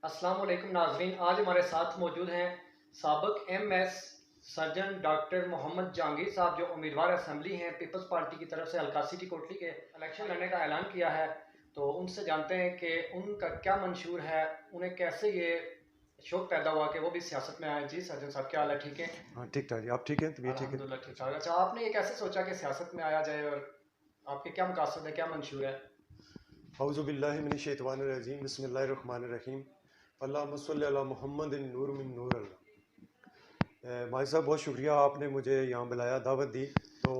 अस्सलाम वालेकुम नाज़रीन, आज हमारे साथ मौजूद हैं साबिक MS surgeon doctor Mohammad Jahangir साहब, जो उम्मीदवार असम्बली हैं पीपल्स पार्टी की तरफ से हल्का सिटी कोटली के इलेक्शन लड़ने का ऐलान किया है। तो उनसे जानते हैं कि उनका क्या मंशूर है, उन्हें कैसे ये शौक पैदा हुआ कि वो भी सियासत में आए। जी सर्जन साहब, क्या हाल है? ठीक है? हाँ ठीक ठाक जी। आप ठीक हैं? तबीयत ठीक है? अल्हम्दुलिल्लाह ठीक ठाक। अच्छा, आपने ये कैसे सोचा कि सियासत में आया जाए और आपके क्या मकासद है, क्या मंशूर है? औज़ु बिल्लाहि मिनश शैतानिर रजीम, बिस्मिल्लाहिर रहमानिर रहीम, अल्लाहुम्मा सल्लि अला मुहम्मदिन नूर मिन नूर अल्लाह। भाई साहब, बहुत शुक्रिया, आपने मुझे यहाँ बुलाया, दावत दी। तो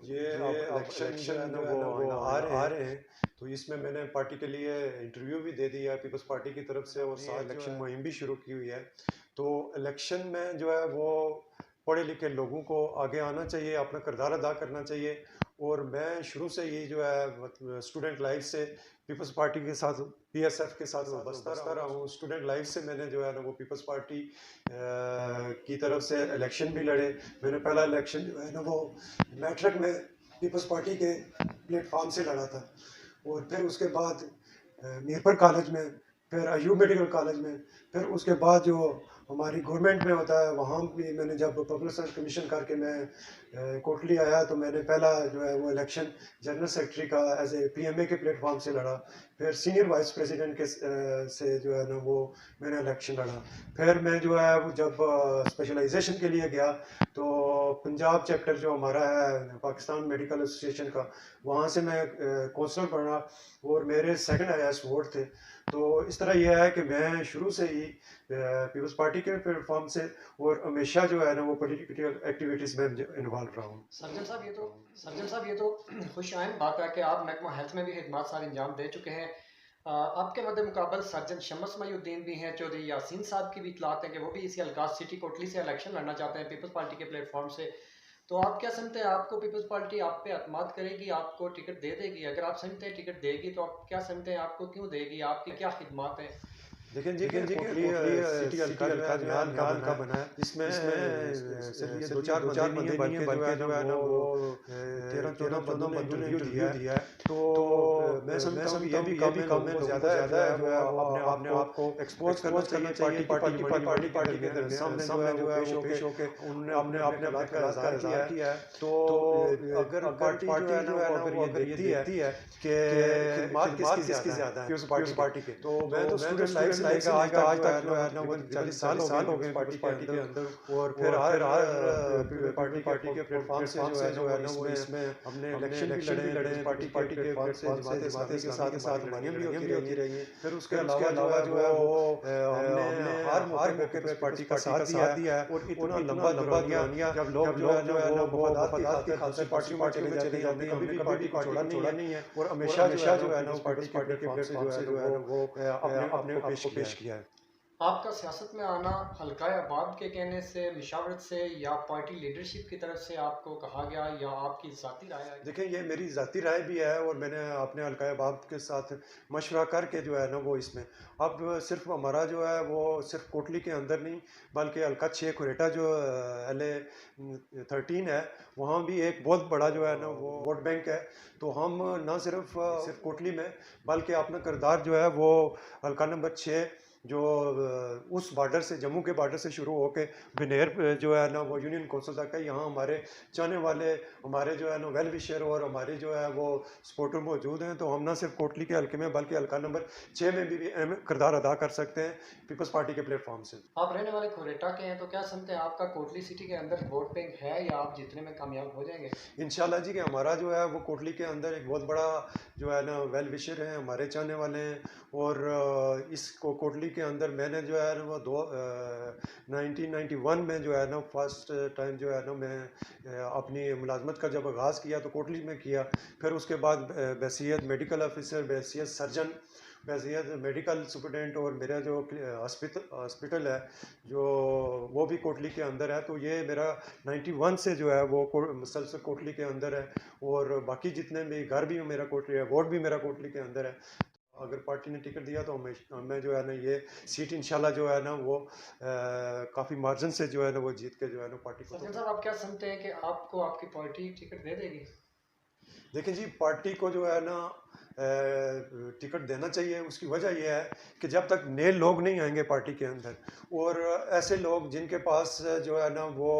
ये अब इलेक्शन जो है ना वो आ रहे हैं, तो इसमें मैंने पार्टी के लिए इंटरव्यू भी दे दिया है पीपल्स पार्टी की तरफ से, और साथ इलेक्शन मुहिम भी शुरू की हुई है। तो इलेक्शन में जो है वो पढ़े लिखे लोगों को आगे आना चाहिए, अपना किरदार अदा करना चाहिए। और मैं शुरू से ही जो है मतलब स्टूडेंट लाइफ से पीपल्स पार्टी के साथ, पीएसएफ के साथ बसता रहा हूँ। स्टूडेंट लाइफ से मैंने जो है ना वो पीपल्स पार्टी की तरफ से इलेक्शन भी लड़े। मैंने पहला इलेक्शन जो है ना वो मैट्रिक में पीपल्स पार्टी के प्लेटफॉर्म से लड़ा था, और फिर उसके बाद मीरपुर कॉलेज में, फिर अयूब मेडिकल कॉलेज में, फिर उसके बाद जो हमारी गवर्नमेंट में होता है वहाँ भी मैंने जब पब्लिक सर्विस कमीशन करके मैं कोटली आया, तो मैंने पहला जो है वो इलेक्शन जनरल सेक्रेटरी का एज ए पीएमए के प्लेटफॉर्म से लड़ा। फिर सीनियर वाइस प्रेसिडेंट के से जो है ना वो मैंने इलेक्शन लड़ा। फिर मैं जो है वो जब स्पेशलाइजेशन के लिए गया, तो पंजाब चैप्टर जो हमारा है पाकिस्तान मेडिकल एसोसिएशन का, वहाँ से मैं कौंसलर बना, और मेरे सेकंड हाईएस्ट वोट थे। तो इस तरह यह है कि मैं शुरू से ही पीपल्स पार्टी के प्लेटफॉर्म से, और हमेशा जो है ना वो पॉलिटिकल एक्टिविटीज़ में इन्वॉल्व रहा हूँ। सर्जन साहब, ये तो खुश आइन बात है कि आप महकमा हेल्थ में भी खिदमत सारे अंजाम दे चुके हैं। आपके मद्दे मुकाबल सर्जन शम्स मईउद्दीन भी हैं, चौधरी यासीन साहब की भी इतलात है कि वो भी इसी अलकाज सिटी कोटली से इलेक्शन लड़ना चाहते हैं पीपल्स पार्टी के प्लेटफॉर्म से। तो आप क्या समझते हैं, आपको पीपल्स पार्टी आप पे अतमाद करेगी, आपको टिकट दे देगी? अगर आप समझते हैं टिकट देगी, तो आप क्या समझते हैं आपको क्यों देगी, आपकी क्या खिदमत है? लेकिन जी कोटली सिटी हल्का जो है म्यान का बना है। इसमें सिर्फ ये दो चार बंदे नहीं है, बल्कि जो है ना वो 13-14 बंदों ने इंटरव्यू दिया है। तो मैं समझता हूँ ये भी कम है, ज़्यादा है जो है वो अपने आप को एक्सपोज करना चाहिए पार्टी के सामने जो है वो पेश होके उन्होंने अपने औकात का इज़हार किया है। तो अगर पार्टी जो है ना वो अगर ये देखती है कि खिदमत किसकी ज़्यादा है उस पार्टी के, तो मैं तो स्टूडेंट लाइफ से लेकर आज तक जो है ना वो 40 साल हो गए पार्टी के अंदर। और फिर हर पार्टी के प्लेटफॉर्म से जो है ना वो इसमें हमने इलेक्शन भी लड़े हैं पार्टी के प्लेटफॉर्म से, जमात के साथ लड़ाइयाँ भी होती रही हैं। फिर उसके अलावा जो है वो हमने हर मौके पे पार्टी का साथ दिया है। और इतना लंबा दौरानिया जब लोग जो है ना वो वफादात की खातिर पार्टी में चले जाते हैं, हमने कभी भी पार्टी को छोड़ा नहीं है। और हमेशा जो है ना उस पार्टी के प्लेटफॉर्म से जो है ना वो अपने आप को पेश किया है। आपका सियासत में आना हल्का अहबाब के कहने से, मशावरत से, या पार्टी लीडरशिप की तरफ से आपको कहा गया, या आपकी ज़ाती राय है? देखिए, ये मेरी ज़ाती राय भी है, और मैंने अपने हल्का अहबाब के साथ मशवरा करके जो है ना वो इसमें अब सिर्फ हमारा जो है वो सिर्फ कोटली के अंदर नहीं, बल्कि हल्का 6 कुरेटा जो LA-13 है, वहाँ भी एक बहुत बड़ा जो है ना वो वोट बैंक है। तो हम ना सिर्फ कोटली में, बल्कि अपना किरदार जो है वो हल्का नंबर 6 जो उस बॉर्डर से, जम्मू के बॉर्डर से शुरू होकर बिनेर जो है ना वो यूनियन कौंसिल तक है, यहाँ हमारे चाहने वाले, हमारे जो है ना वेल विशर और हमारे जो है वो सपोर्टर मौजूद हैं। तो हम ना सिर्फ कोटली के हल्के में, बल्कि हल्का नंबर 6 में भी अहम किरदार अदा कर सकते हैं पीपल्स पार्टी के प्लेटफॉर्म से। आप रहने वाले कोरेटा के हैं, तो क्या समझते हैं आपका कोटली सिटी के अंदर वोट बैंक है, या आप जीतने में कामयाब हो जाएंगे? इंशाल्लाह जी, कि हमारा जो है वो कोटली के अंदर एक बहुत बड़ा जो है ना वेल विशर है, हमारे चाहने वाले हैं। और इस कोटली के अंदर मैंने जो है ना वो 1991 में जो है ना फर्स्ट टाइम जो है ना मैं अपनी मुलाजमत का जब आगाज़ किया तो कोटली में किया। फिर उसके बाद बहसीत मेडिकल ऑफिसर, बहसीत सर्जन, बहसीत मेडिकल सुपरटेंडेंट, और मेरा जो हॉस्पिटल है जो वो भी कोटली के अंदर है। तो ये मेरा 91 से जो है वो मुसलसल कोटली के अंदर है। और बाकी जितने भी घर भी मेरा कोटली है, वोट भी मेरा कोटली के अंदर है। अगर पार्टी ने टिकट दिया तो हमें जो है ना ये सीट इंशाल्लाह जो है ना वो काफ़ी मार्जिन से जो है ना वो जीत के जो है ना पार्टी को। सचिन साहब, आप क्या समझते हैं कि आपको आपकी पार्टी टिकट दे देगी? देखिए जी, पार्टी को जो है ना टिकट देना चाहिए। उसकी वजह यह है कि जब तक नए लोग नहीं आएंगे पार्टी के अंदर, और ऐसे लोग जिनके पास जो है ना वो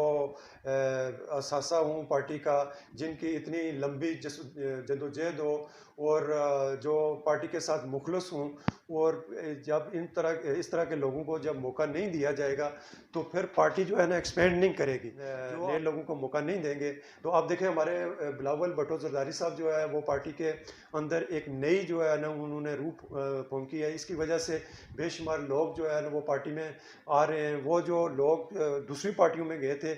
असासा हूँ पार्टी का, जिनकी इतनी लंबी जदोजहद हो, और जो पार्टी के साथ मुखलस हूँ, और जब इस तरह के लोगों को जब मौका नहीं दिया जाएगा तो फिर पार्टी जो है ना एक्सपेंड नहीं करेगी। जो नए लोगों को मौका नहीं देंगे तो आप देखें हमारे बिलावल भुट्टो जरदारी साहब जो है वो पार्टी के अंदर एक नई जो है ना उन्होंने रूप फूंकी है। इसकी वजह से बेशुमार लोग जो है ना वो पार्टी में आ रहे हैं। वो जो लोग दूसरी पार्टियों में गए थे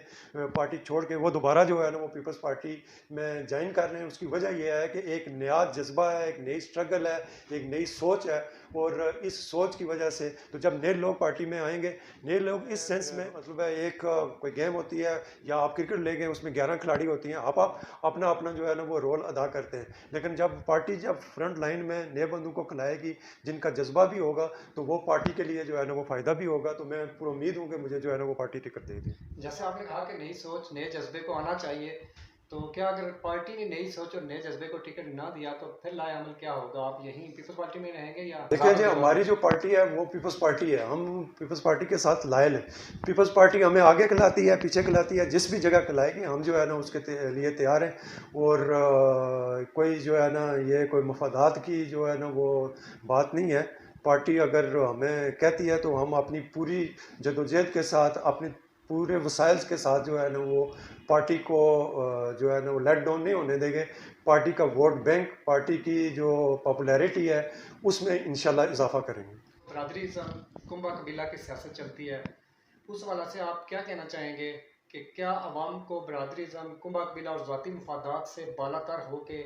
पार्टी छोड़ के, वो दोबारा जो है ना वो पीपल्स पार्टी में ज्वाइन कर रहे हैं। उसकी वजह यह है कि एक नया जज्बा है, एक नई स्ट्रगल है, एक नई सोच है, और इस सोच की वजह से तो जब नए लोग पार्टी में आएंगे, नए लोग इस सेंस में मतलब है एक कोई गेम होती है या आप क्रिकेट ले गए, उसमें 11 खिलाड़ी होती हैं, आप अपना अपना जो है ना वो रोल अदा करते हैं। लेकिन जब पार्टी जब फ्रंट लाइन में नए बंदों को खिलाएगी जिनका जज्बा भी होगा तो वो पार्टी के लिए जो है ना वो फ़ायदा भी होगा। तो मैं पूरी उम्मीद हूँ कि मुझे जो है ना वो पार्टी टिकट देगी। जैसे आपने कहा कि नई सोच नए जज्बे को आना चाहिए, तो क्या अगर पार्टी ने नई सोच और नए जज्बे को टिकट ना दिया तो फिर लाएअमल क्या होगा? आप यहीं पीपल्स पार्टी में रहेंगे या? देखिए जी, हमारी जो पार्टी है वो पीपल्स पार्टी है। हम पीपल्स पार्टी के साथ लायल हैं। पीपल्स पार्टी हमें आगे खिलाती है, पीछे खिलाती है, जिस भी जगह खिलाएगी हम जो है ना उसके लिए तैयार हैं। और कोई जो है ना ये कोई मफादात की जो है ना वो बात नहीं है। पार्टी अगर हमें कहती है तो हम अपनी पूरी जदोजहद के साथ, अपने पूरे वसाइल के साथ जो है ना वो पार्टी को जो है ना वो लेट डाउन नहीं होने देंगे। पार्टी का वोट बैंक, पार्टी की जो पॉपुलैरिटी है उसमें इंशाल्लाह इजाफा करेंगे। बरादरीज़म कुंभा कबीला की सियासत चलती है, उस वाला से आप क्या कहना चाहेंगे कि क्या अवाम को बरादरीज़म कुंभा कबीला और ज़ाती मफादात से बालातर हो के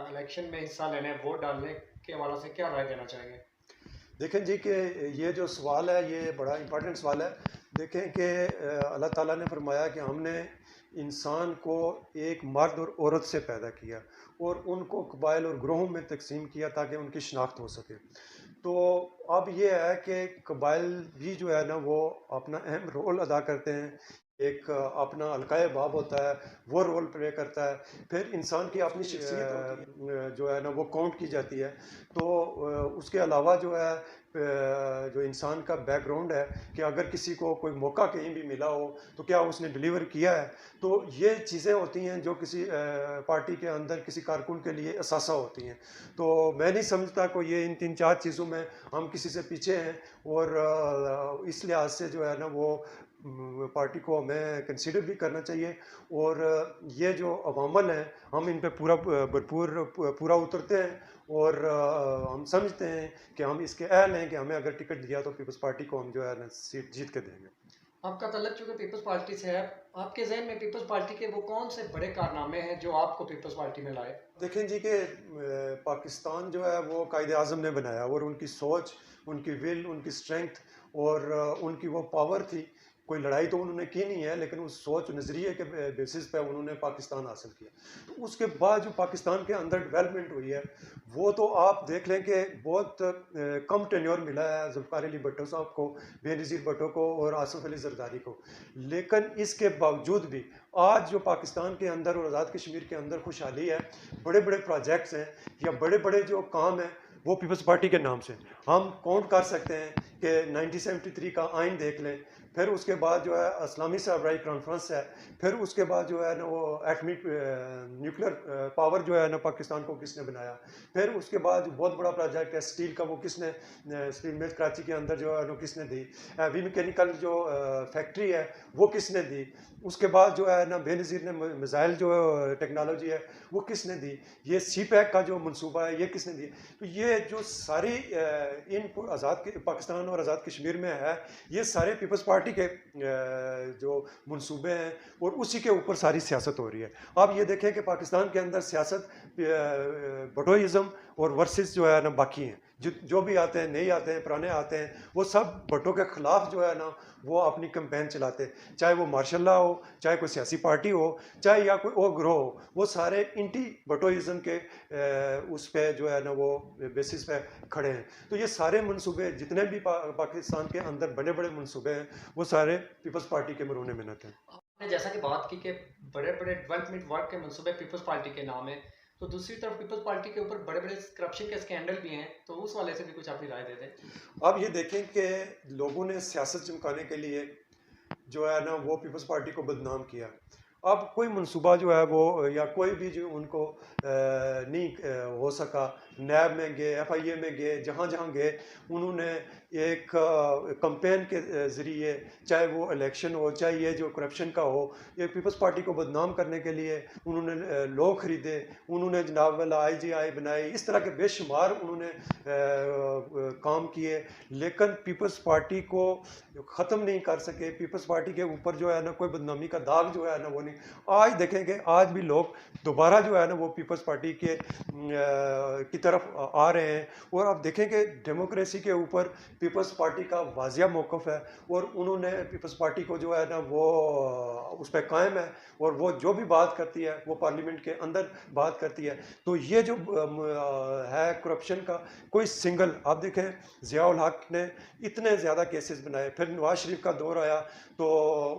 इलेक्शन में हिस्सा लेने, वोट डालने के हवाले से क्या राय देना चाहेंगे? देखें जी कि ये जो सवाल है ये बड़ा इंपॉर्टेंट सवाल है। देखें कि अल्लाह ताला ने फरमाया कि हमने इंसान को एक मर्द और औरत से पैदा किया और उनको कबाइल और ग्रोहों में तकसीम किया ताकि उनकी शनाख्त हो सके। तो अब ये है कि कबाइल भी जो है ना वो अपना अहम रोल अदा करते हैं। एक अपना अलकाए बाब होता है, वो रोल प्ले करता है। फिर इंसान की अपनी शख्सियत जो है ना वो काउंट की जाती है। तो उसके अलावा जो है जो इंसान का बैकग्राउंड है कि अगर किसी को कोई मौका कहीं भी मिला हो तो क्या उसने डिलीवर किया है। तो ये चीज़ें होती हैं जो किसी पार्टी के अंदर किसी कारकुन के लिए असासा होती हैं। तो मैं नहीं समझता को ये इन 3-4 चीज़ों में हम किसी से पीछे हैं, और इस लिहाज से जो है ना वो पार्टी को हमें कंसीडर भी करना चाहिए। और ये जो अवामल हैं हम इन पे पूरा उतरते हैं, और हम समझते हैं कि हम इसके अहल हैं कि हमें अगर टिकट दिया तो पीपल्स पार्टी को हम जो है ना सीट जीत के देंगे। आपका तल्लुक चूँकि पीपल्स पार्टी से है, आपके ज़हन में पीपल्स पार्टी के वो कौन से बड़े कारनामे हैं जो आपको पीपल्स पार्टी में लाए? देखें जी कि पाकिस्तान जो है वो कायदे आज़म ने बनाया, और उनकी सोच, उनकी विल, उनकी स्ट्रेंथ और उनकी वो पावर थी। कोई लड़ाई तो उन्होंने की नहीं है, लेकिन उस सोच नज़रिए के बेसिस पे उन्होंने पाकिस्तान हासिल किया। तो उसके बाद जो पाकिस्तान के अंदर डेवलपमेंट हुई है वो तो आप देख लें कि बहुत कम टेन्योर मिला है ज़ुल्फ़िकार अली भुट्टो साहब को, बेनज़ीर भुट्टो को और आसिफ अली ज़रदारी को। लेकिन इसके बावजूद भी आज जो पाकिस्तान के अंदर और आज़ाद कश्मीर के अंदर खुशहाली है, बड़े बड़े प्रोजेक्ट्स हैं या बड़े बड़े जो काम हैं वो पीपल्स पार्टी के नाम से हम काउंट कर सकते हैं कि 1973 का आइन देख लें, फिर उसके बाद जो है इस्लामी सरबराही कॉन्फ्रेंस है, फिर उसके बाद जो है ना वो एटमी न्यूक्लियर पावर जो है ना पाकिस्तान को किसने बनाया, फिर उसके बाद बहुत बड़ा प्रोजेक्ट है स्टील का, वो किसने स्टील मिल कराची के अंदर जो है ना किसने दी, वी मैकेनिकल जो फैक्ट्री है वो किसने दी, उसके बाद जो है ना बेनज़ीर ने मिसाइल जो टेक्नोलॉजी है वो किसने दी, ये सी पैक का जो मनसूबा है ये किसने दी। तो ये जो सारी इन आज़ाद पाकिस्तान और आज़ाद कश्मीर में है ये सारे पीपल्स पार्टी के जो मनसूबे हैं और उसी के ऊपर सारी सियासत हो रही है। आप ये देखें कि पाकिस्तान के अंदर सियासत भुट्टोइज़्म और वर्सेस जो है ना बाकी हैं, जो भी आते हैं, नए आते हैं, पुराने आते हैं, वो सब भुट्टो के ख़िलाफ़ जो है ना वो अपनी कैंपेन चलाते हैं। चाहे वो मार्शल लॉ हो, चाहे कोई सियासी पार्टी हो, चाहे या कोई और ग्रोह हो, वो सारे एंटी भुट्टोइज़्म के उस पे जो है ना वो बेसिस पे खड़े हैं। तो ये सारे मनसूबे जितने भी पाकिस्तान के अंदर बड़े बड़े मनसूबे हैं वो सारे पीपल्स पार्टी के मरूने मिन्नत हैं। आपने जैसा कि बात की कि बड़े बड़े डेवलपमेंट वर्क के मनसूबे पीपल्स पार्टी के नाम है, तो दूसरी तरफ पीपल्स पार्टी के ऊपर बड़े बड़े करप्शन के स्कैंडल भी हैं, तो उस वाले से भी कुछ अपनी राय दे दें। अब ये देखें कि लोगों ने सियासत चमकाने के लिए जो है ना वो पीपल्स पार्टी को बदनाम किया। अब कोई मंसूबा जो है वो या कोई भी जो उनको नहीं हो सका, नैब में गए, FIA में गए, जहाँ जहाँ गए उन्होंने एक कंपेन के ज़रिए, चाहे वो इलेक्शन हो चाहे ये जो करप्शन का हो, ये पीपल्स पार्टी को बदनाम करने के लिए उन्होंने लोग ख़रीदे, उन्होंने जनाब वाला IGI बनाई, इस तरह के बेशुमार उन्होंने काम किए, लेकिन पीपल्स पार्टी को ख़त्म नहीं कर सके। पीपल्स पार्टी के ऊपर जो है ना कोई बदनामी का दाग जो है ना वो नहीं। आज देखेंगे आज भी लोग दोबारा जो है ना वो पीपल्स पार्टी के की तरफ आ रहे हैं, और आप देखेंगे डेमोक्रेसी के ऊपर पीपल्स पार्टी का वाजिया मौक़िफ़ है, और उन्होंने पीपल्स पार्टी को जो है ना वो उस पर कायम है, और वो जो भी बात करती है वो पार्लियामेंट के अंदर बात करती है। तो ये जो है करप्शन का कोई सिंगल, आप देखें ज़ियाउल हक ने इतने ज़्यादा केसेस बनाए, फिर नवाज शरीफ का दौर आया तो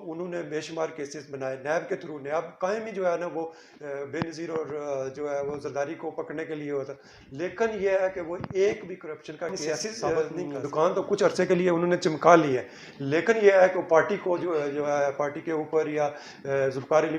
उन्होंने बेशुमार केसेस बनाए नैब के थ्रू। नैब कायम ही जो है ना वो बेनज़ीर और जो है वो जरदारी को पकड़ने के लिए होता, लेकिन यह है कि वो एक भी करप्शन का सियासी साबित नहीं कर। दुकान तो कुछ अरसे के लिए उन्होंने चमका ली है, लेकिन यह है कि पार्टी को जो है पार्टी के ऊपर, या जुल्फ़िकार अली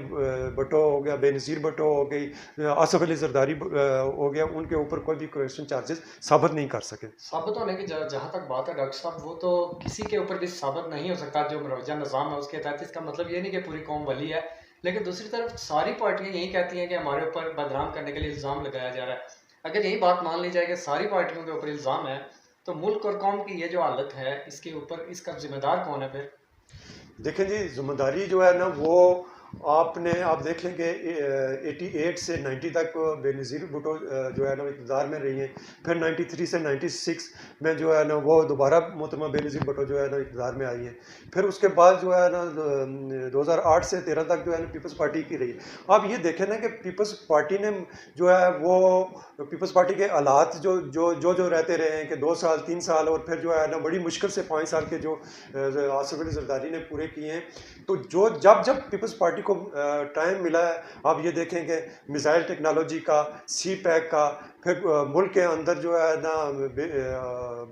भुट्टो हो गया, बेनज़ीर भुट्टो हो गई, आसिफ अली जरदारी हो गया, उनके ऊपर कोई भी करप्शन चार्जेस साबित नहीं कर सके। साबित होने की जहाँ तक बात है डॉक्टर साहब, वो तो किसी के ऊपर भी साबित नहीं हो सकता जो मरोजा निज़ाम है उसके तहत। इसका मतलब ये नहीं कि पूरी कौम वली है, लेकिन दूसरी तरफ सारी पार्टियां यही कहती हैं कि हमारे ऊपर बदनाम करने के लिए इल्ज़ाम लगाया जा रहा है। अगर यही बात मान ली जाए कि सारी पार्टियों के ऊपर इल्ज़ाम है, तो मुल्क और कौम की ये जो हालत है इसके ऊपर इसका जिम्मेदार कौन है फिर? देखें जी, जिम्मेदारी जो है ना वो आप देख लेंगे 88 से 90 तक बेनज़ीर भुट्टो जो है ना इक़्तिदार में रही हैं, फिर 93 से 96 में जो है ना वो दोबारा मोहतरमा बेनज़ीर भुट्टो जो है ना इक़्तिदार में आई हैं, फिर उसके बाद जो है ना 2008 से 13 तक जो है ना पीपल्स पार्टी की रही है। अब ये देखें ना कि पीपल्स पार्टी ने जो है वो पीपल्स पार्टी के हालात जो रहते रहे हैं कि 2 साल 3 साल, और फिर जो है ना बड़ी मुश्किल से 5 साल के जो आसिफ अली जरदारी ने पूरे किए हैं, तो जब पीपल्स पार्टी को टाइम मिला है, आप ये देखेंगे मिसाइल टेक्नोलॉजी का, CPEC का, फिर मुल्क के अंदर जो है ना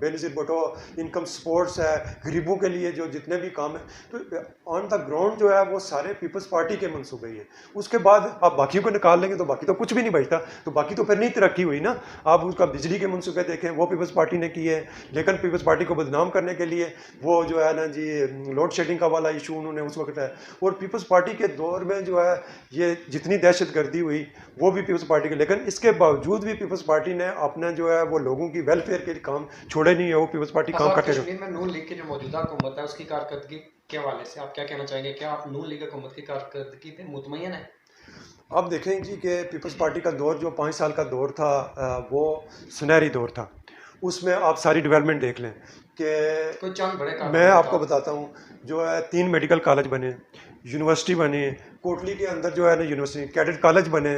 बेनज़ीर भुट्टो इनकम सपोर्ट्स है, गरीबों के लिए जो जितने भी काम है, तो ऑन द ग्राउंड जो है वो सारे पीपल्स पार्टी के मंसूबे ही है। उसके बाद आप बाकी को निकाल लेंगे तो बाकी तो कुछ भी नहीं बचता, तो बाकी तो फिर नहीं तरक्की हुई ना। आप उसका बिजली के मंसूबे देखें, वो पीपल्स पार्टी ने किए हैं, लेकिन पीपल्स पार्टी को बदनाम करने के लिए वो जो है ना जी लोड शेडिंग का वाला इशू उन्होंने उस वक्त है, और पीपल्स पार्टी के दौर में जो है ये जितनी दहशत गर्दी हुई वो भी पीपल्स पार्टी के, लेकिन इसके बावजूद भी पीपल्स पार्टी ने अपना जो है वो लोगों की वेलफेयर के काम छोड़े नहीं है, वो पीपल्स पार्टी काम करते रहे। कश्मीर में नून लीग की जो मौजूदा हुकूमत है उसकी कारकर्दगी के हवाले से आप क्या कहना चाहेंगे? क्या आप नून लीग हुकूमत की कारकर्दगी पे मुतमईन है? अब देखें जी कि पीपल्स पार्टी का दौर जो 5 साल का दौर था वो सुनहरी दौर था। उसमें आप सारी डेवलपमेंट देख लें कि कोई चंद बड़े काम मैं आपको बताता हूँ, जो है 3 मेडिकल कॉलेज बने, यूनिवर्सिटी बनी, कोटली के अंदर जो है ना यूनिवर्सिटी कैडेट कॉलेज बने,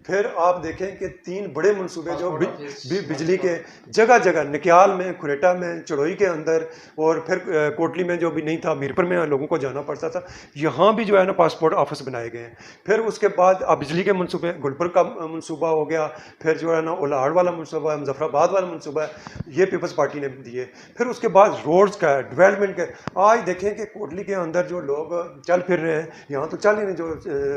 फिर आप देखें कि 3 बड़े मंसूबे जो बिजली के जगह जगह, निक्याल में, खुरेटा में, चढ़ोई के अंदर, और फिर कोटली में जो भी नहीं था मीरपुर में लोगों को जाना पड़ता था, यहाँ भी जो है ना पासपोर्ट ऑफिस बनाए गए हैं। फिर उसके बाद अब बिजली के मंसूबे, गुलपुर का मंसूबा हो गया, फिर जो है ना उलाड़ वाला मंसूबा है, मुजफ्फराबाद वाला मंसूबा है, ये पीपल्स पार्टी ने दिए। फिर उसके बाद रोड्स का डेवलपमेंट का, आज देखें कि कोटली के अंदर जो लोग चल फिर रहे हैं, यहाँ तो चल ही नहीं, जो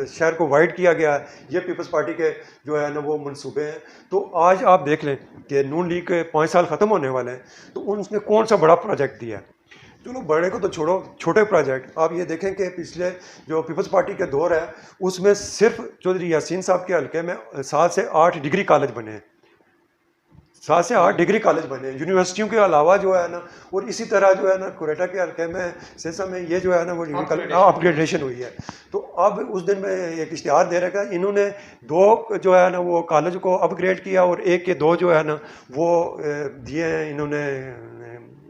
शहर को वाइड किया गया है, ये पीपल्स पार्टी के जो है ना वो मंसूबे हैं। तो आज आप देख लें कि नून लीग के 5 साल ख़त्म होने वाले हैं, तो उनने कौन सा बड़ा प्रोजेक्ट दिया है? चलो बड़े को तो छोड़ो, छोटे प्रोजेक्ट आप ये देखें कि पिछले जो पीपल्स पार्टी के दौर है उसमें सिर्फ चौधरी यासीन साहब के हल्के में 7 से 8 डिग्री कॉलेज बने हैं, 7 से 8 डिग्री कॉलेज बने यूनिवर्सिटियों के अलावा जो है ना, और इसी तरह जो है ना कुरेटा के हल्के में सिरसा में ये जो है ना वो डिग्री कॉलेज अपग्रेडेशन हुई है। तो अब उस दिन में एक इश्तिहार दे रखा है, इन्होंने 2 जो है ना वो कॉलेज को अपग्रेड किया, और 1 के 2 जो है ना वो दिए हैं इन्होंने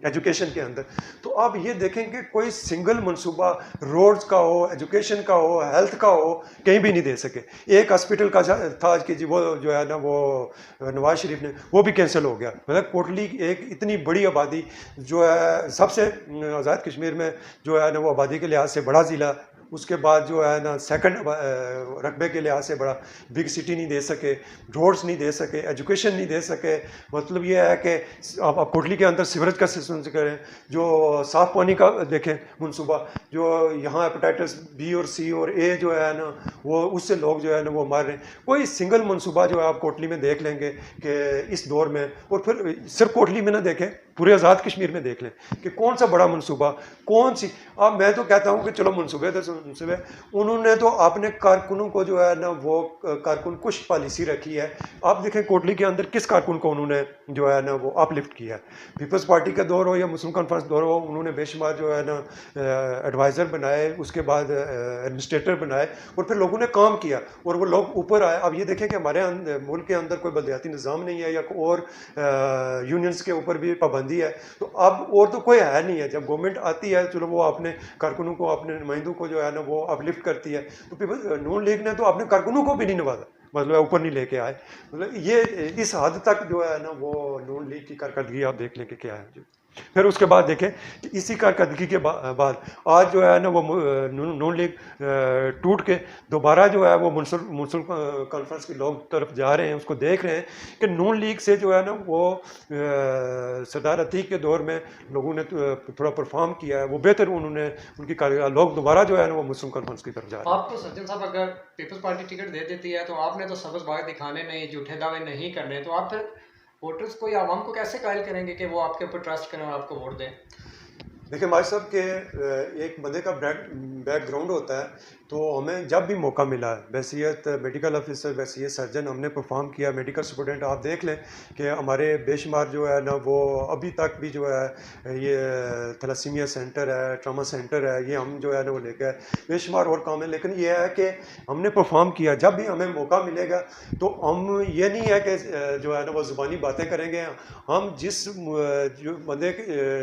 एजुकेशन के अंदर। तो आप ये देखें कि कोई सिंगल मंसूबा रोड्स का हो, एजुकेशन का हो, हेल्थ का हो, कहीं भी नहीं दे सके। एक हॉस्पिटल का था कि जी वो जो है ना वो नवाज शरीफ ने वो भी कैंसिल हो गया। मतलब कोटली एक इतनी बड़ी आबादी जो है, सबसे आज़ाद कश्मीर में जो है ना वो आबादी के लिहाज से बड़ा ज़िला उसके बाद जो है ना सेकंड रकबे के लिहाज से बड़ा बिग सिटी नहीं दे सके, रोड्स नहीं दे सके, एजुकेशन नहीं दे सके। मतलब ये है कि आप कोटली के अंदर सीवरेज का सिस्टम से करें, जो साफ पानी का देखें मनसूबा, जो यहाँ हेपेटाइटिस बी और सी और ए जो है ना वो उससे लोग जो है ना वो मार रहे हैं। कोई सिंगल मनसूबा जो है आप कोटली में देख लेंगे कि इस दौर में, और फिर सिर्फ कोटली में ना देखें, पूरे आज़ाद कश्मीर में देख लें कि कौन सा बड़ा मनसूबा, कौन सी। अब मैं तो कहता हूँ कि चलो मनसूबे तो मनसूबे, उन्होंने तो अपने कारकुनों को जो है ना वो कारकुन कुछ पॉलिसी रखी है। आप देखें कोटली के अंदर किस कारकुन को उन्होंने जो है ना वो अपलिफ्ट किया है। पीपल्स पार्टी का दौर हो या मुस्लिम कॉन्फ्रेंस दौर हो, उन्होंने बेशुमार जो है ना एडवाइज़र बनाए, उसके बाद एडमिनिस्ट्रेटर बनाए, और फिर लोगों ने काम किया और वो लोग ऊपर आए। अब ये देखें कि हमारे मुल्क के अंदर कोई बलदियाती निज़ाम नहीं है या और यूनियंस के ऊपर भी पाबंदी है, तो अब और तो कोई है नहीं है। जब गवर्नमेंट आती है, चलो वो अपने कारकुनों को, अपने नुमाइंदों को जो है ना वो अपलिफ्ट करती है, तो पीपल नून लीग ने तो अपने कारकुनों को भी नहीं नवाजा, मतलब ऊपर नहीं लेके आए। मतलब ये इस हद तक जो है ना वो नून लीग की कारकर्दगी आप देख लें कि क्या है। फिर उसके बाद देखें कि इसी कारकर्दगी के बाद आज जो है ना वो नून लीग टूट के दोबारा जो है वो मुंसिपल कॉन्फ्रेंस के लोग तरफ जा रहे हैं, उसको देख रहे हैं कि नून लीग से जो है ना वो सरदार अतीक के दौर में लोगों ने थोड़ा परफॉर्म किया है, वो बेहतर उन्होंने उनकी लोग दोबारा जो है ना वो मुस्लिम कॉन्फ्रेंस की तरफ जा रहे हैं। आपको सज्जन साहब अगर पीपल्स पार्टी टिकट दे देती है तो आपने तो सबज बाग दिखाने नहीं, झूठे दावे नहीं करने, तो आप फिर वोटर्स को या आवाम को कैसे कायल करेंगे कि वो आपके ऊपर ट्रस्ट करें और आपको वोट दें? देखिए भाई साहब के एक बंदे का बैकग्राउंड होता है, तो हमें जब भी मौका मिला है, बैसियत मेडिकल ऑफिसर, बैसियत सर्जन हमने परफॉर्म किया, मेडिकल स्टूडेंट। आप देख लें कि हमारे बेशुमार जो है ना वो अभी तक भी जो है ये थैलेसीमिया सेंटर है, ट्रामा सेंटर है, ये हम जो है ना वो लेके आए, बेशुमार और काम है। लेकिन ये है कि हमने परफॉर्म किया, जब भी हमें मौका मिलेगा तो हम ये नहीं है कि जो है ना वो ज़ुबानी बातें करेंगे। हम जिस जो बंदे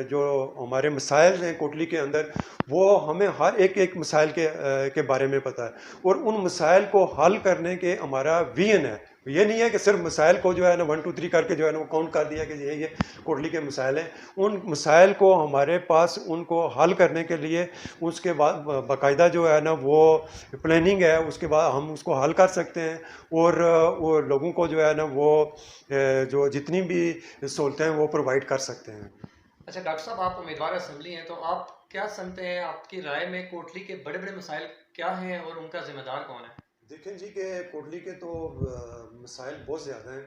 जो हमारे मसाइल हैं कोटली के अंदर, वो हमें हर एक मसाइल के बारे में पता है, और उन मसाइल को हल करने के हमारा विजन है। ये नहीं है कि सिर्फ मसाइल को जो है ना 1 2 3 करके जो है ना वो काउंट कर दिया कि ये कोटली के मसाइल हैं। उन मसाइल को हमारे पास उनको हल करने के लिए उसके बाद बाकायदा जो है ना वो प्लानिंग है, उसके बाद हम उसको हल कर सकते हैं, और वो लोगों को जो है ना वो जो जितनी भी सहूलतें हैं वो प्रोवाइड कर सकते हैं। अच्छा डॉक्टर साहब, आप उम्मीदवार असम्बली हैं, तो आप क्या समझते हैं, आपकी राय में कोटली के बड़े बड़े मसाइल क्या हैं और उनका जिम्मेदार कौन है? देखें जी कि कोटली के तो मसाइल बहुत ज़्यादा हैं,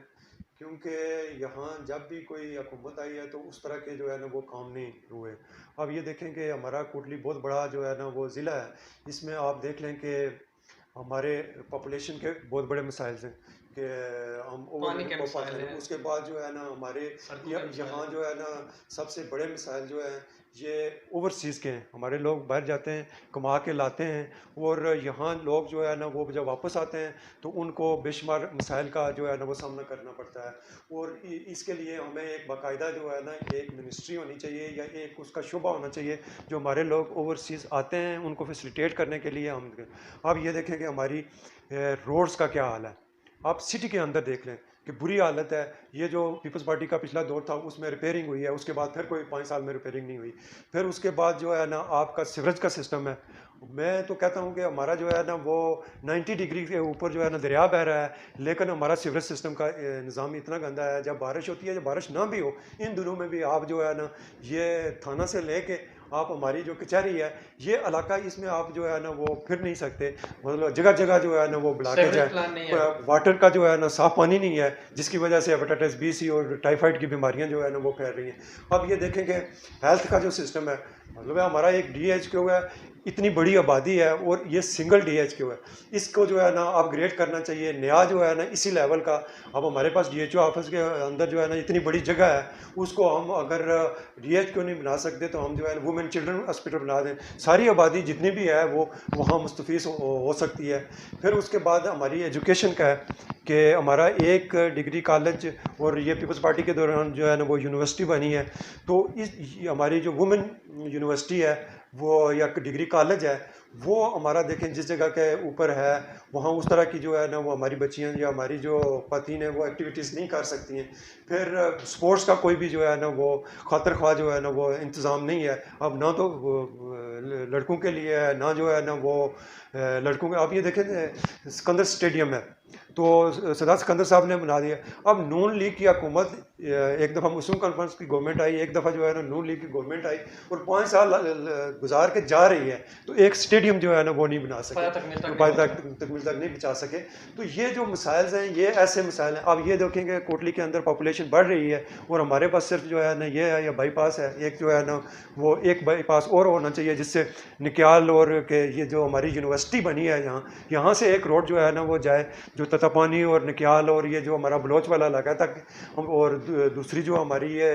क्योंकि यहाँ जब भी कोई हुकूमत आई है तो उस तरह के जो है ना वो काम नहीं हुए। अब ये देखें कि हमारा कोटली बहुत बड़ा जो है ना वो ज़िला है, इसमें आप देख लें कि हमारे पॉपुलेशन के बहुत बड़े मसाइल हैं कि हम पानी के मसाइल हैं, उसके बाद जो है ना हमारे यहाँ जो है ना सबसे बड़े मसाइल जो हैं ये ओवरसीज़ के हैं। हमारे लोग बाहर जाते हैं, कमा के लाते हैं, और यहाँ लोग जो है ना वो जब वापस आते हैं तो उनको बेशुमार मसाइल का जो है ना वो सामना करना पड़ता है। और इसके लिए हमें एक बाकायदा जो है ना एक मिनिस्ट्री होनी चाहिए या एक उसका शुबा होना चाहिए जो हमारे लोग ओवरसीज़ आते हैं उनको फैसिलिटेट करने के लिए हम। अब ये देखें कि हमारी रोड्स का क्या हाल है। आप सिटी के अंदर देख लें कि बुरी हालत है। ये जो पीपल्स पार्टी का पिछला दौर था उसमें रिपेयरिंग हुई है, उसके बाद फिर कोई 5 साल में रिपेयरिंग नहीं हुई। फिर उसके बाद जो है ना आपका सीवरेज का सिस्टम है। मैं तो कहता हूँ कि हमारा जो है ना वो 90 डिग्री के ऊपर जो है ना दरिया बह रहा है, लेकिन हमारा सीवरेज सिस्टम का निज़ाम इतना गंदा है। जब बारिश होती है, जब बारिश ना भी हो, इन दिनों में भी आप जो है ना ये थाना से लेके आप हमारी जो कचहरी है, ये इलाका, इसमें आप जो है ना वो फिर नहीं सकते। मतलब जगह जगह जो है ना वो ब्लॉकेज है, वाटर का जो है ना साफ पानी नहीं है, जिसकी वजह से हेपेटाइटिस बी, सी और टाइफाइड की बीमारियां जो है ना वो फैल रही हैं। अब ये देखेंगे हेल्थ का जो सिस्टम है, मतलब हमारा एक DHQ है, इतनी बड़ी आबादी है और ये सिंगल DHQ है, इसको जो है ना अपग्रेड करना चाहिए, नया जो है ना इसी लेवल का। अब हमारे पास DHO ऑफिस के अंदर जो है ना इतनी बड़ी जगह है, उसको हम अगर DHQ नहीं बना सकते तो हम जो है वुमेन चिल्ड्रन हॉस्पिटल बना दें, सारी आबादी जितनी भी है वो वहाँ मुस्तफ़ीज़ हो सकती है। फिर उसके बाद हमारी एजुकेशन का है कि हमारा एक डिग्री कॉलेज और ये पीपल्स पार्टी के दौरान जो है ना वो यूनिवर्सिटी बनी है, तो इस हमारी जो वुमेन यूनिवर्सिटी है वो या डिग्री कॉलेज है, वो हमारा देखें जिस जगह के ऊपर है वहाँ उस तरह की जो है ना वो हमारी बच्चियाँ या हमारी जो ख़वातीन हैं वो एक्टिविटीज़ नहीं कर सकती हैं। फिर स्पोर्ट्स का कोई भी जो है ना वो खातिर ख्वाह जो है ना वो इंतज़ाम नहीं है। अब ना तो लड़कों के लिए है, ना जो है ना वो लड़कों के, आप ये देखें सिकंदर स्टेडियम है तो सरदार सिकंदर साहब ने बना दिया। अब नून लीग की हुकूमत, एक दफ़ा मुस्लिम कॉन्फ्रेंस की गवर्नमेंट आई, एक दफ़ा जो है ना नून लीग की गवर्नमेंट आई और 5 साल गुजार के जा रही है, तो एक स्टेडियम जो है ना वो नहीं बना सके, तकमील तक नहीं बचा सके। तो ये जो मसाइल हैं ये ऐसे मसाइल हैं। अब ये देखेंगे कोटली के अंदर पॉपुलेशन बढ़ रही है और हमारे पास सिर्फ जो है ना ये है या बाईपास है, एक जो है ना वो एक बाईपास और होना चाहिए जिससे निक्याल और के ये जो हमारी यूनिवर्सिटी बनी है यहाँ से एक रोड जो है ना वो जाए जो ततापानी और निक्याल और ये जो हमारा बलोच वाला इलाका तक, और दूसरी जो हमारी ये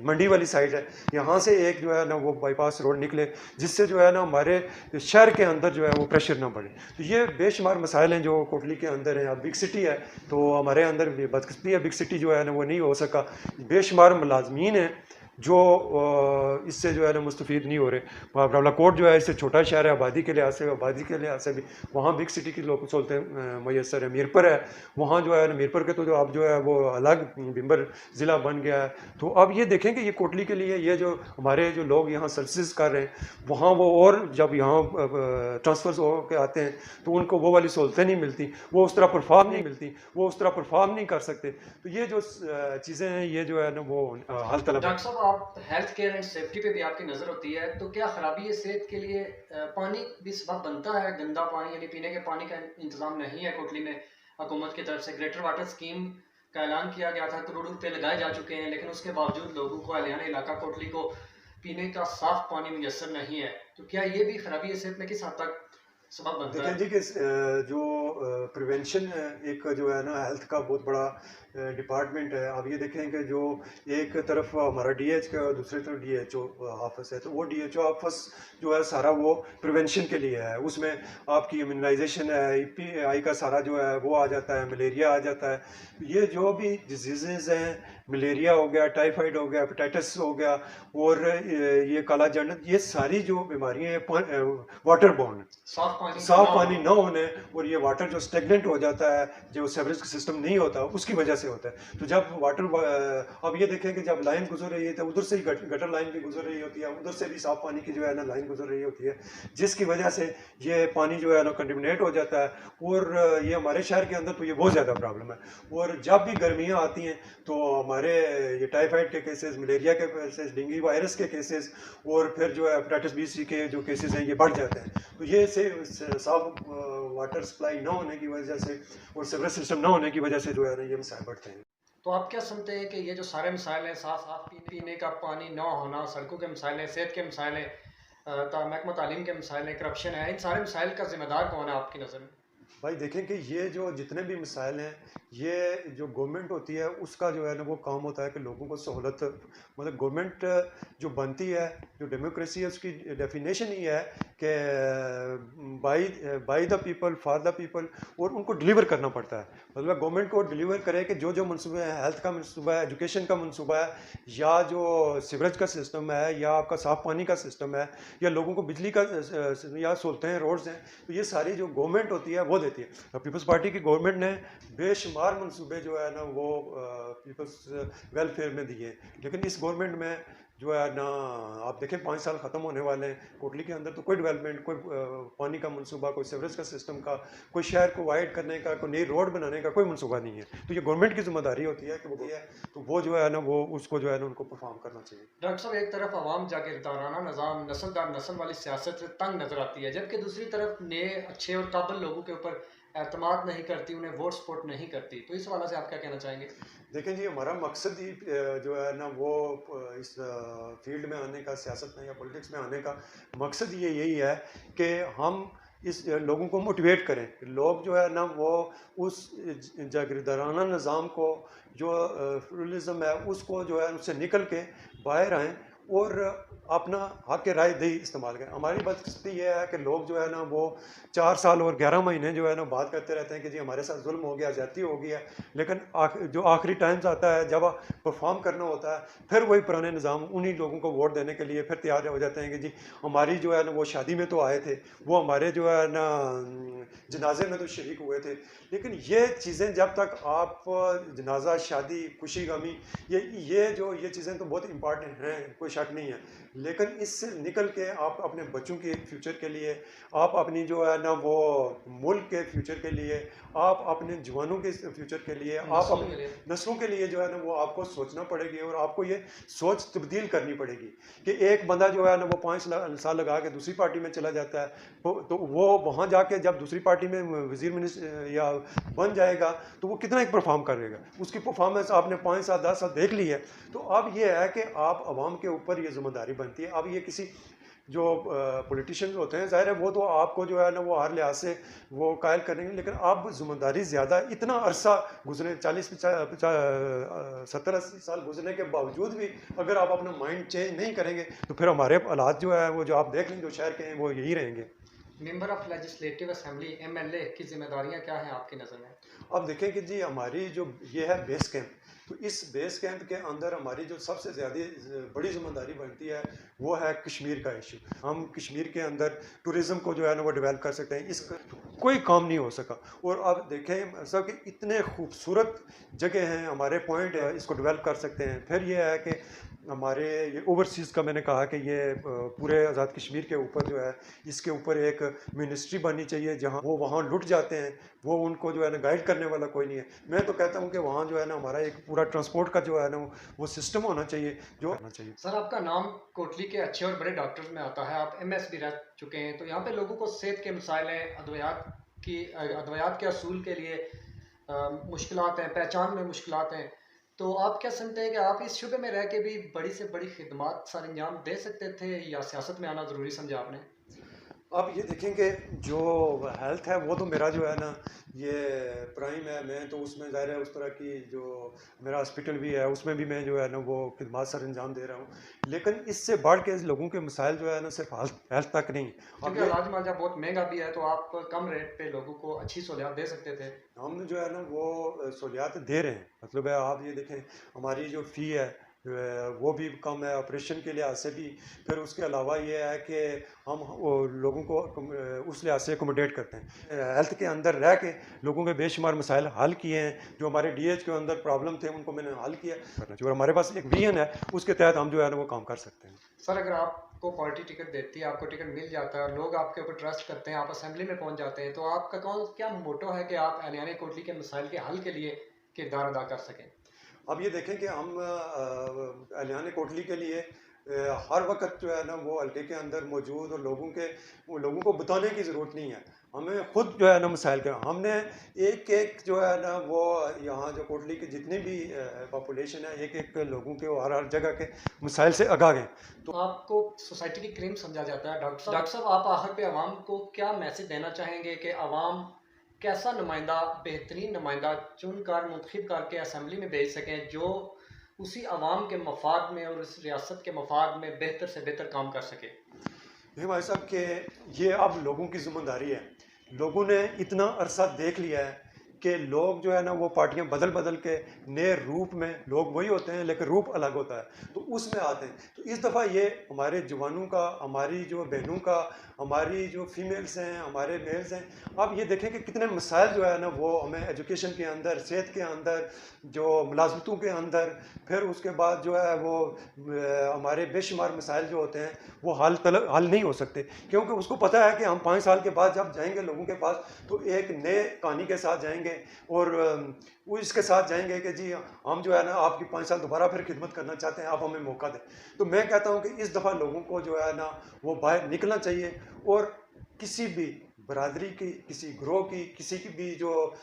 मंडी वाली साइड है यहाँ से एक जो है ना वो बाईपास रोड निकले जिससे जो है ना हमारे शहर के अंदर जो है वो प्रेशर ना बढ़े। तो ये बेशुमार मसाइल हैं जो कोटली के अंदर हैं। अब बिग सिटी है तो हमारे अंदर बदकिस्मती है, बिग सिटी जो है ना वो नहीं हो सका। बेशुमार मुलाजमीन हैं जो इससे जो है ना मुस्तफ़ीद नहीं हो रहे। रावलाकोट जो है इससे छोटा शहर है, आबादी के लिहाज से भी वहाँ बिग सिटी की लोग सहूलतें मैसर है। मीरपुर है, वहाँ जो है ना मीरपुर के तो जो अब जो है वो अलग बिम्बर ज़िला बन गया है। तो अब ये देखें कि ये कोटली के लिए ये जो हमारे जो लोग यहाँ सर्विसेज कर रहे हैं वहाँ वो, और जब यहाँ ट्रांसफ़र्स हो के आते हैं तो उनको वो वाली सहूलतें नहीं मिलती, वो उस तरह परफॉर्म नहीं मिलती, वो उस तरह परफॉर्म नहीं कर सकते। तो ये जो चीज़ें हैं ये जो है ना वो हल तलब। आप हेल्थ केयर एंड सेफ्टी पे भी आपकी नज़र होती है, तो क्या खराबी सेहत के लिए पानी भी सबब बनता है? गंदा पानी यानी पीने के पानी का इंतजाम नहीं है कोटली में। हुकूमत की तरफ से ग्रेटर वाटर स्कीम का ऐलान किया गया था, करोड़ों रुपए लगाए जा चुके हैं, लेकिन उसके बावजूद लोगों को अलियाना इलाका कोटली को पीने का साफ पानी मुयसर नहीं है। तो क्या ये भी खराबी सेहत में किस हद तक सबब बनता है? देखिए जी कि जो प्रिवेंशन एक जो है ना हेल्थ का बहुत बड़ा डिपार्टमेंट है। आप ये देखें कि जो एक तरफ हमारा डीएच का और दूसरी तरफ डीएचओ ऑफिस है, तो वो डीएचओ ऑफिस जो है सारा वो प्रिवेंशन के लिए है। उसमें आपकी इम्यूनाइजेशन है, ईपीआई का सारा जो है वो आ जाता है, मलेरिया आ जाता है। ये जो भी डिजीज़ हैं, मलेरिया हो गया, टाइफाइड हो गया, हेपेटाइटिस हो गया और ये काला जंड, ये सारी जो बीमारियां हैं वाटर बॉर्न, साफ पानी ना होने और ये वाटर जो स्टेगनेंट हो जाता है, जो सेवरेज सिस्टम नहीं होता उसकी वजह से होता है। तो जब वाटर, अब ये देखें कि जब लाइन गुजर रही है तो उधर से ही गटर लाइन भी गुजर रही होती है, उधर से भी साफ पानी की जो है ना लाइन गुजर रही होती है, जिसकी वजह से ये पानी जो है ना कंटेमिनेट हो जाता है। और ये हमारे शहर के अंदर तो ये बहुत ज़्यादा प्रॉब्लम है। और जब भी गर्मियाँ आती हैं तो हमारे ये टाइफाइड के केसेस, मलेरिया के केसेस, डेंगू वायरस के केसेस और फिर जो है हेपेटाइटिस बी सी के जो केसेस हैं ये बढ़ जाते हैं। तो ये से साफ वाटर सप्लाई ना होने की वजह से और सीवरेज सिस्टम ना होने की वजह से जो है ना ये मसाइल बढ़ते हैं। तो आप क्या समझते हैं कि ये जो सारे मसाइल हैं, साफ पीने का पानी ना होना, सड़कों के मसाइल हैं, सेहत के मसाइल हैं, महकमा तालीम के मसाइल हैं, करप्शन है, इन सारे मसाइल का जिम्मेदार कौन है आपकी नज़र में? भाई देखें कि ये जो जितने भी मसाइल हैं, ये जो गवर्नमेंट होती है उसका जो है ना वो काम होता है कि लोगों को सहूलत, मतलब गवर्नमेंट जो बनती है, जो डेमोक्रेसी है उसकी डेफिनेशन ही है कि by the people for the people, और उनको डिलीवर करना पड़ता है। मतलब गवर्नमेंट को डिलीवर करे कि जो जो मनसूबे हैं, हेल्थ का मनसूबा है, एजुकेशन का मनसूबा है, या जो सीवरेज का सिस्टम है, या आपका साफ पानी का सिस्टम है, या लोगों को बिजली का या सहूलतें हैं, रोड्स हैं, तो ये सारी जो गवर्नमेंट होती है वो देती है। पीपल्स पार्टी की गवर्नमेंट ने बेशुमार मनसूबे जो है ना वो पीपल्स वेलफेयर में दिए, लेकिन इस गवर्नमेंट में जो है ना आप देखें 5 साल ख़त्म होने वाले हैं, कोटली के अंदर तो कोई डेवलपमेंट, कोई पानी का मनसूबा, कोई सीवरेज का सिस्टम का, कोई शहर को वाइड करने का, कोई नई रोड बनाने का कोई मनसूबा नहीं है। तो ये गवर्नमेंट की जिम्मेदारी होती है कि वो है, तो वो जो है ना वो उसको जो है ना उनको परफॉर्म करना चाहिए। डॉक्टर साहब, एक तरफ अवाम जागीरदाराना निज़ाम, नस्लदार नस्ल वाली सियासत से तंग नजर आती है, जबकि दूसरी तरफ नए अच्छे और काबिल लोगों के ऊपर एतमाद नहीं करती, उन्हें वोट सपोर्ट नहीं करती। तो इस वाला से आप क्या कहना चाहेंगे? देखें जी, हमारा मकसद ही जो है ना वो इस फील्ड में आने का, सियासत में या पॉलिटिक्स में आने का मकसद ये यही है कि हम इस लोगों को मोटिवेट करें। लोग जो है ना वो उस जागीरदाराना निज़ाम को, जो फ्यूडलिज्म है, उसको जो है उससे निकल के बाहर आएँ और अपना हक राय दही इस्तेमाल करें। हमारी बदकिस्मती ये है कि लोग जो है ना वो 4 साल और 11 महीने जो है ना बात करते रहते हैं कि जी हमारे साथ जुल्म हो गया, ज़्यादती हो गई है, लेकिन जो आखिरी टाइम्स आता है जब परफॉर्म करना होता है, फिर वही पुराने निज़ाम उन्हीं लोगों को वोट देने के लिए फिर तैयार हो जाते हैं कि जी हमारी जो है ना वो शादी में तो आए थे, वो हमारे जो है ना जनाजे में तो शरीक हुए थे। लेकिन ये चीज़ें जब तक आप जनाजा, शादी, खुशी गमी, ये चीज़ें तो बहुत इंपॉर्टेंट हैं, कोई शक नहीं है, लेकिन इससे निकल के आप अपने बच्चों के फ्यूचर के लिए, आप अपनी जो है ना वो मुल्क के फ्यूचर के लिए, आप अपने जवानों के फ्यूचर के लिए, आप नस्लों के अपने लिए। नस्लों के लिए जो है ना वो आपको सोचना पड़ेगी और आपको ये सोच तब्दील करनी पड़ेगी कि एक बंदा जो है ना वो 5 साल लगा के दूसरी पार्टी में चला जाता है, तो वो वहाँ जाके जब दूसरी पार्टी में वजीर मिनिस्टर या बन जाएगा तो वो कितना एक परफॉर्म करेगा, उसकी परफॉर्मेंस आपने 5 साल 10 साल देख ली है। तो अब ये है कि आप आवाम के ऊपर ये जिम्मेदारी बनती है। अब ये किसी जो पॉलिटिशियंस होते हैं, ज़ाहिर है वो तो आपको जो है ना वो हर लिहाज से वो कायल करेंगे, लेकिन अब जिम्मेदारी ज़्यादा, इतना अरसा गुजरे 40-50-70-80 साल गुजरने के बावजूद भी अगर आप अपना माइंड चेंज नहीं करेंगे तो फिर हमारे हालात जो है वो जो आप देख लेंगे जो शहर के हैं वो यही रहेंगे। Member of legislative assembly MLA की जिम्मेदारियां क्या हैं आपकी नज़र में? अब देखें कि जी हमारी जो ये है बेस कैंप, तो इस बेस कैंप के अंदर हमारी जो सबसे ज़्यादा बड़ी जिम्मेदारी बनती है वो है कश्मीर का इशू। हम कश्मीर के अंदर टूरिज़्म को जो है ना वो डेवलप कर सकते हैं, इसका कोई काम नहीं हो सका। और अब देखें सब कि इतने खूबसूरत जगह हैं, हमारे पॉइंट है, इसको डेवलप कर सकते हैं। फिर ये है कि हमारे ये ओवरसीज़ का मैंने कहा कि ये पूरे आज़ाद कश्मीर के ऊपर जो है इसके ऊपर एक मिनिस्ट्री बननी चाहिए जहाँ वो वहाँ लुट जाते हैं, वो उनको जो है ना गाइड करने वाला कोई नहीं है। मैं तो कहता हूँ कि वहाँ जो है ना हमारा एक पूरा ट्रांसपोर्ट का जो है ना वो सिस्टम होना चाहिए जो होना चाहिए। सर, आपका नाम कोटली के अच्छे और बड़े डॉक्टर्स में आता है, आप एमएस भी रह चुके हैं, तो यहाँ पे लोगों को सेहत के मसाइल हैं, अद्वियात के असूल के लिए मुश्किलात हैं, पहचान में मुश्किलात हैं, तो आप क्या समझते हैं कि आप इस शुबे में रह के भी बड़ी से बड़ी खिदमत सर अंजाम दे सकते थे या सियासत में आना ज़रूरी समझा आपने? आप ये देखेंगे जो हेल्थ है वो तो मेरा जो है ना ये प्राइम है, मैं तो उसमें ज़ाहिर है उस तरह की जो मेरा हॉस्पिटल भी है उसमें भी मैं जो है ना वो खिदमत सर अंजाम दे रहा हूँ, लेकिन इससे बढ़ के लोगों के मसाइल जो है ना सिर्फ हेल्थ तक नहीं। अब क्योंकि ये इलाज मुआवजा बहुत महंगा भी है, तो आप कम रेट पे लोगों को अच्छी सहूलियत दे सकते थे। हम जो है ना वो सहूलियात दे रहे हैं, मतलब है आप ये देखें हमारी जो फ़ी है वो भी कम है ऑपरेशन के लिहाज से भी। फिर उसके अलावा ये है कि हम लोगों को उस लिहाज से अकोमोडेट करते हैं, हेल्थ के अंदर रह के लोगों के बेशुमार मसाइल हल किए हैं, जो हमारे डीएच के अंदर प्रॉब्लम थे उनको मैंने हल किया करना चाहिए और हमारे पास एक विजन है उसके तहत हम जो है ना वो काम कर सकते हैं। सर, अगर आपको पार्टी टिकट देती है, आपको टिकट मिल जाता है और लोग आपके ऊपर ट्रस्ट करते हैं, आप असेंबली में पहुंच जाते हैं, तो आपका कौन क्या मोटो है कि आप एलियाना कोटली के मसाइल के हल के लिए किरदार अदा कर सकें? अब ये देखें कि हम एलियाना कोटली के लिए हर वक्त जो है ना वो हल्के के अंदर मौजूद और लोगों को बताने की ज़रूरत नहीं है, हमें खुद जो है ना मसाइल का हमने एक एक जो है ना वो यहाँ जो कोटली की जितनी भी पॉपुलेशन है एक एक लोगों के हर जगह के मसाइल से आगाह गए। तो आपको सोसाइटी की क्रीम समझा जाता है डॉक्टर साहब, आप आखिर पे आवाम को क्या मैसेज देना चाहेंगे कि आवाम कैसा नुमाइंदा, बेहतरीन नुमाइंदा चुनकर मुंतखब करके असेंबली में भेज सकें जो उसी आवाम के मफाद में और उस रियासत के मफाद में बेहतर से बेहतर काम कर सके? ये भाई साहब कि ये अब लोगों की जिम्मेदारी है, लोगों ने इतना अरसा देख लिया है कि लोग जो है ना वो पार्टियां बदल बदल के नए रूप में, लोग वही होते हैं लेकिन रूप अलग होता है, तो उसमें आते हैं। तो इस दफ़ा ये हमारे जवानों का, हमारी जो बहनों का, हमारी जो फीमेल्स हैं, हमारे मेल्स हैं, अब ये देखें कि कितने मसाइल जो है ना वो हमें एजुकेशन के अंदर, सेहत के अंदर, जो मुलाजमतों के अंदर, फिर उसके बाद जो है वो हमारे बेशुमार मसाइल जो होते हैं वो हल नहीं हो सकते, क्योंकि उसको पता है कि हम 5 साल के बाद जब जाएंगे लोगों के पास तो एक नए कहानी के साथ जाएंगे और वो इसके साथ जाएंगे कि जी हम जो है ना आपकी 5 साल दोबारा फिर खिदमत करना चाहते हैं, आप हमें मौका दें। तो मैं कहता हूँ कि इस दफ़ा लोगों को जो है ना वो बाहर निकलना चाहिए और किसी भी बरादरी की, किसी ग्रोह की, किसी की भी जो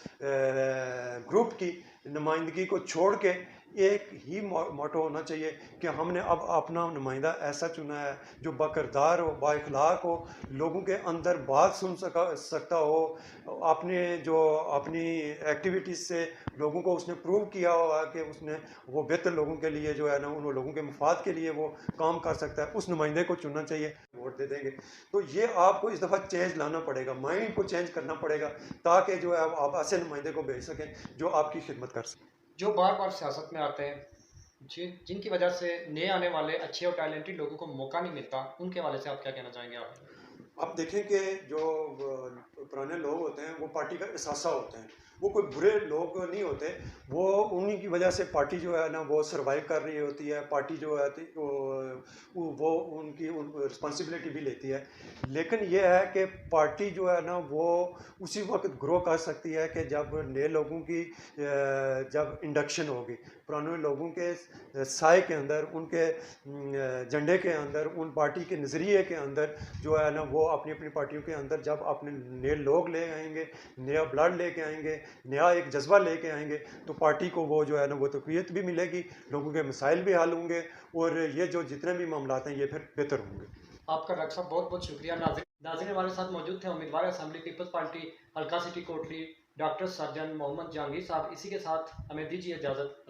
ग्रुप की नुमाइंदगी को छोड़ के एक ही मोटो होना चाहिए कि हमने अब अपना नुमाइंदा ऐसा चुना है जो बकरदार हो, बाइखलाक हो, लोगों के अंदर बात सुन सकता हो, अपनी एक्टिविटीज़ से लोगों को उसने प्रूव किया होगा कि उसने वो बेहतर लोगों के लिए जो है ना, उन लोगों के मफाद के लिए वो काम कर सकता है। उस नुमाइंदे को चुनना चाहिए, वोट दे देंगे। तो ये आपको इस दफ़ा चेंज लाना पड़ेगा, माइंड को चेंज करना पड़ेगा, ताकि जो है आप ऐसे नुमाइंदे को भेज सकें जो आपकी खिदमत कर सकें। जो बार बार सियासत में आते हैं, जिनकी वजह से नए आने वाले अच्छे और टैलेंटेड लोगों को मौका नहीं मिलता, उनके हवाले से आप क्या कहना चाहेंगे आप? आप देखें कि जो पुराने लोग होते हैं वो पार्टी का एहसासा होते हैं, वो कोई बुरे लोग नहीं होते, वो उन्हीं की वजह से पार्टी जो है ना वो सरवाइव कर रही होती है, पार्टी जो है वो उनकी रिस्पॉन्सिबिलिटी भी लेती है। लेकिन ये है कि पार्टी जो है ना वो उसी वक्त ग्रो कर सकती है कि जब नए लोगों की जब इंडक्शन होगी, पुराने लोगों के साय के अंदर, उनके झंडे के अंदर, उन पार्टी के नज़रिए के अंदर जो है ना वो अपनी अपनी पार्टियों के अंदर जब अपने नए लोग ले आएंगे, नया ब्लड लेके आएंगे, नया एक जज्बा लेके आएंगे, तो पार्टी को वो जो है ना वो तक़वियत भी मिलेगी, लोगों के मसाइल भी हल होंगे और ये जो जितने भी मामलात हैं ये फिर बेहतर होंगे। आपका डॉक्टर साहब बहुत बहुत शुक्रिया। नाज़रीन हमारे साथ मौजूद थे उम्मीदवार असेंबली पीपल्स पार्टी हल्का city Kotli doctor surgeon Mohammad Jahangir साहब। इसी के साथ हमें दीजिए इजाज़त।